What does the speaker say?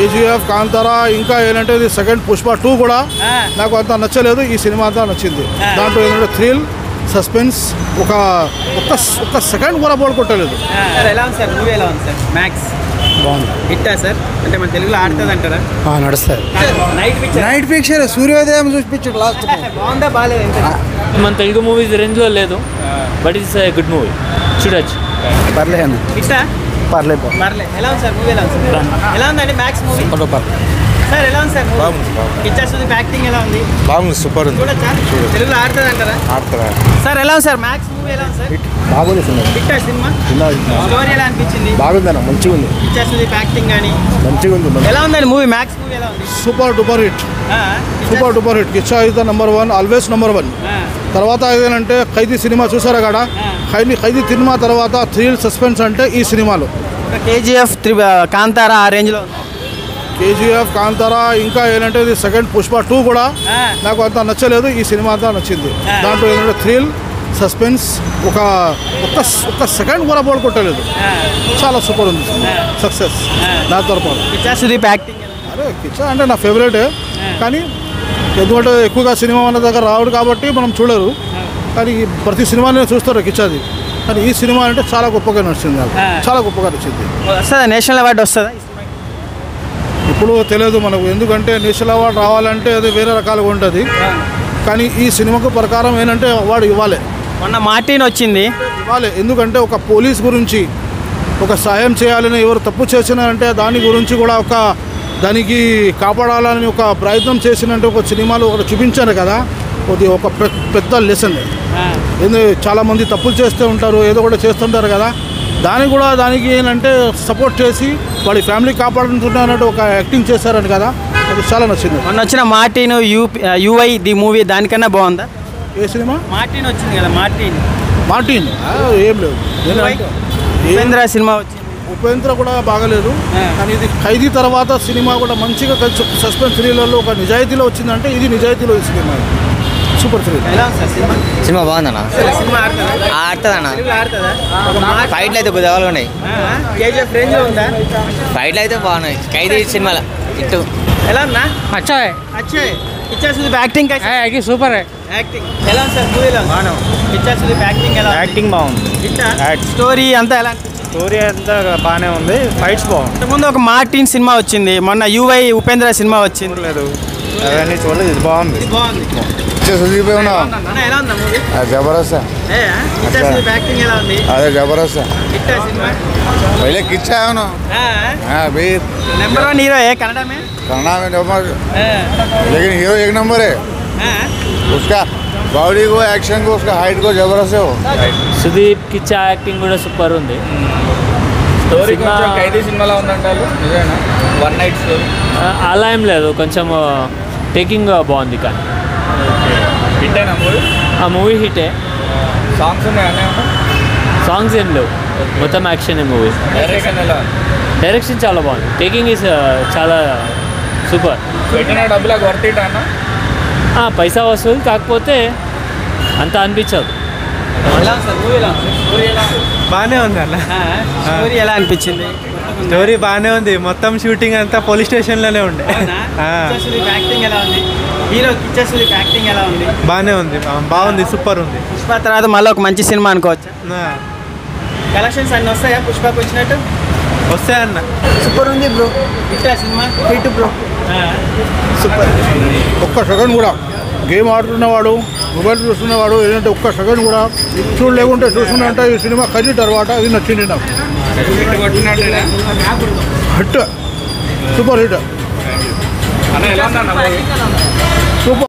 KGF, Kantara, ఇంకా ఏంటంటే ఇది సెకండ్ పుష్ప 2 కూడా నాకు అంత నచ్చలేదు. ఈ సినిమా అంతా నచ్చింది. దాంట్లో ఏంటంటే థ్రిల్, సస్పెన్స్, ఒక్క సెకండ్ కూడా బోల్ కొట్టలేదు. ఎలా ఉంది సార్ మూవీ? ఎలా ఉంది సార్? మ్యాక్స్ బాగుంది. హిట్టా సార్? అంటే మన తెలుగులో ఆడుతుంది అంటారా? నడుస్తుంది. నైట్ పిక్చర్ సూర్యోదయం చూపించాడు లాస్ట్. బాగుందా బాగాలేదు? మన తెలుగు మూవీస్ రేంజ్లో లేదు, బట్ ఇట్స్ గుడ్ మూవీ, చూడొచ్చు. పర్లేదు. హిట్టా? పర్లేదు. ఎలా ఉంది సార్ మూవీ? ఎలా ఉంది సార్? ఎలా ఉందండి మ్యాక్స్ మూవీ? సార్ ఎలా ఉంది సార్? కిచ్చా సుదీప్ యాక్టింగ్ ఎలా ఉంది? బాగుంది, సూపర్ ఉంది. చూడొచ్చా? తెలుగులో ఆడుతుంది అంటారా? సార్ ఎలా ఉంది సార్ మ్యాక్స్ మూవీ? ఎలా ఉంది సార్? బాగుంది సినిమా. హిట్టా సినిమా? స్టోరీ ఎలా అనిపించింది? బాగుందన్న, మంచిగా ఉంది. కిచ్చా సుదీప్ యాక్టింగ్ కానీ మంచిగా ఉంది. ఎలా ఉందండి మూవీ? మ్యాక్స్ మూవీ ఎలా ఉంది? Super duper hit. Super duper hit. Kichcha is the number 1, always number 1. తర్వాత ఏంటంటే ఖైదీ సినిమా చూసారా కదా? ఖైదీ సినిమా తర్వాత థ్రిల్, సస్పెన్స్ అంటే ఈ సినిమాలు. కేజీఎఫ్, కాంతారా ఆ రేంజ్లో. కేజీఎఫ్, కాంతారా, ఇంకా ఏంటంటే ఇది సెకండ్ పుష్ప 2 కూడా నాకు అంత నచ్చలేదు. ఈ సినిమా అంతా నచ్చింది. దాంట్లో ఏంటంటే థ్రిల్, సస్పెన్స్, ఒక్క సెకండ్ కూడా బోల్ కొట్టలేదు. చాలా సూపర్ ఉంది. సక్సెస్ నా తరపున. కిచ్చా సుదీప్ యాక్టింగ్. అరే కిచ్చా అంటే నా ఫేవరెటే, కానీ ఎందుకంటే ఎక్కువగా సినిమా మన దగ్గర రావడు కాబట్టి మనం చూడరు. కానీ ప్రతి సినిమాని చూస్తారు కిచ్చాది. కానీ ఈ సినిమా అంటే చాలా గొప్పగా నచ్చింది నాకు. చాలా గొప్పగా నచ్చింది. వస్తుందా నేషనల్ అవార్డు? వస్తుందా ఇప్పుడు తెలియదు మనకు, ఎందుకంటే నేషనల్ అవార్డు రావాలంటే అది వేరే రకాలుగా ఉంటుంది. కానీ ఈ సినిమాకు ప్రకారం ఏంటంటే అవార్డు ఇవ్వాలి. మొన్న మార్టిన్ వచ్చింది, ఇవ్వాలి. ఎందుకంటే ఒక పోలీస్ గురించి ఒక సాయం చేయాలని ఎవరు తప్పు చేసినారంటే దాని గురించి కూడా దానికి కాపాడాలని ఒక ప్రయత్నం చేసినట్టు ఒక సినిమాలో ఒకటి చూపించారు కదా. అది ఒక పెద్ద లెసన్. చాలామంది తప్పులు చేస్తూ ఉంటారు, ఏదో కూడా చేస్తుంటారు కదా. దానికి ఏంటంటే సపోర్ట్ చేసి వాడి ఫ్యామిలీ కాపాడుతున్నట్టు ఒక యాక్టింగ్ చేశారని కదా, అది చాలా నచ్చింది. మొన్న వచ్చిన మార్టిన్ యూఐ ది మూవీ దానికన్నా బాగుందా? ఏ సినిమా? మార్టిన్ వచ్చింది కదా. మార్టిన్ ఏం లేదు. ఉపేంద్ర సినిమా వచ్చింది. ఉపేంద్ర కూడా బాగలేదు. కానీ ఇది ఖైదీ తర్వాత సినిమా కూడా మంచిగా సస్పెన్స్ థ్రిల్లర్లో ఒక నిజాయితీలో వచ్చిందంటే ఇది నిజాయితీలో ఈ సినిమా. Super thrill. సినిమా బాగుందన్న. ఆడుతుందన్న. ఫైట్లు అయితే గుదవాలు ఉన్నాయి. ఫైట్లు అయితే బాగున్నాయి. ఖైదీ సినిమాలో ఇటు ఎలా ఉన్నా? Acting super. ఎలా ఉంది సార్ మూవీలో? యాక్టింగ్ బాగుంది. స్టోరీ అంతా ఎలా? స్టోరీ అంతా బాగానే ఉంది. ఫైట్స్ బాగుంది. ముందు ఒక మార్టిన్ సినిమా వచ్చింది, మొన్న యూఐ ఉపేంద్ర సినిమా వచ్చింది. లేదు అవన్నీ చూడలేదు. ఇది బాగుంది. సుదీప్ ఎలా ఉందా మూవీ? జబర్దస్త్. యాక్టింగ్ ఎలా ఉంది? అదే జబర్దస్త్. సినిమా पहले किच्छा है ना? हाँ भाई नंबर 1 हीरो है कन्नड़ा में नंबर, लेकिन हीरो एक नंबर है. उसका बॉडी को, एक्शन को, उसका हाइट को जबरदस्त है वो. సుదీప్ కిచ్చా యాక్టింగ్ కూడా సూపర్ ఉంది. స్టోరీ కొంచెం ఖైదీ సినిమాలో ఉందంటారు, నిజమేనా? వన్ నైట్ స్టోరీ అలా ఏం లేదు, కొంచెం టేకింగ్ బాగుంది. కానీ హిట్ అయినా మూవీ? ఆ మూవీ హిటే. సాంగ్స్ ఉన్నాయి, సాంగ్స్ ఏం లేవు, మొత్తం యాక్షన్ మూవీ. డైరెక్షన్ ఎలా? డైరెక్షన్ చాలా బాగుంది. టేకింగ్ ఈజ్ చాలా సూపర్. పెట్టిన డబ్బులకు వర్త్ ఇట్ అన్న. పైసా వసూలు, కాకపోతే అంత అనిపించదు. బాగానే ఉంది అన్న. స్టోరీ ఎలా అనిపించింది? స్టోరీ బాగానే ఉంది. మొత్తం షూటింగ్ అంతా పోలీస్ స్టేషన్లోనే ఉండే. యాక్టింగ్ ఎలా ఉంది? హీరో కిచ్చా సుదీప్ యాక్టింగ్ ఎలా ఉంది? బాగానే ఉంది, బాగుంది, సూపర్ ఉంది. పుష్ప తర్వాత మళ్ళీ ఒక మంచి సినిమా అనుకోవచ్చు. కలెక్షన్స్ అన్నీ వస్తాయా పుష్పకు వచ్చినట్టు? వస్తాయన్న. సూపర్ ఉంది బ్రో. హిట్టా సినిమా? Hit bro, super. ఒక్క సెకండ్ కూడా గేమ్ ఆడుతున్నవాడు, మొబైల్ చూస్తున్నవాడు ఏంటంటే ఒక్క సెకండ్ కూడా చూడలేకుంటే చూస్తున్నట్టే ఈ సినిమా ఖైదీ తర్వాత ఇది నచ్చింది నాకు. Hit, super hit, super.